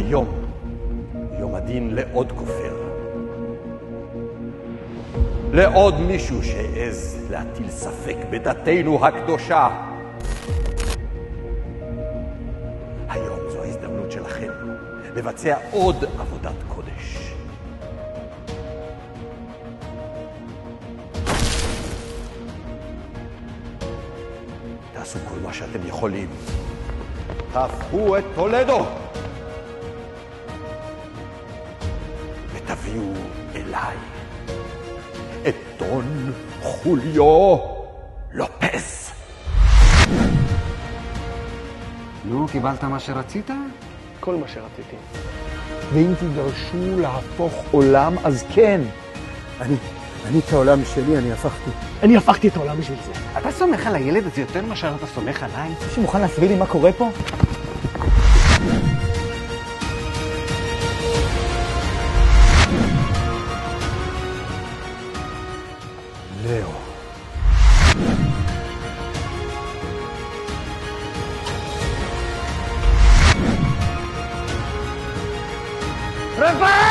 היום יום הדין לעוד כופר. לעוד מישהו שעז להטיל ספק בדתנו הקדושה. היום זו ההזדמנות שלכם לבצע עוד עבודת קודש. תעשו כל מה שאתם יכולים. תהפכו את טולדו ותביאו אליי את דון חוליו לופס. נו, קיבלת מה שרצית? כל מה שרציתי. ואם תדרשו להפוך עולם, אז כן. אני את העולם שלי, אני הפכתי את העולם בשביל זה. אתה סומך על הילד הזה יותר מאשר אתה סומך עליי? מישהו מוכן להסביר לי מה קורה פה? לאו. רפאל!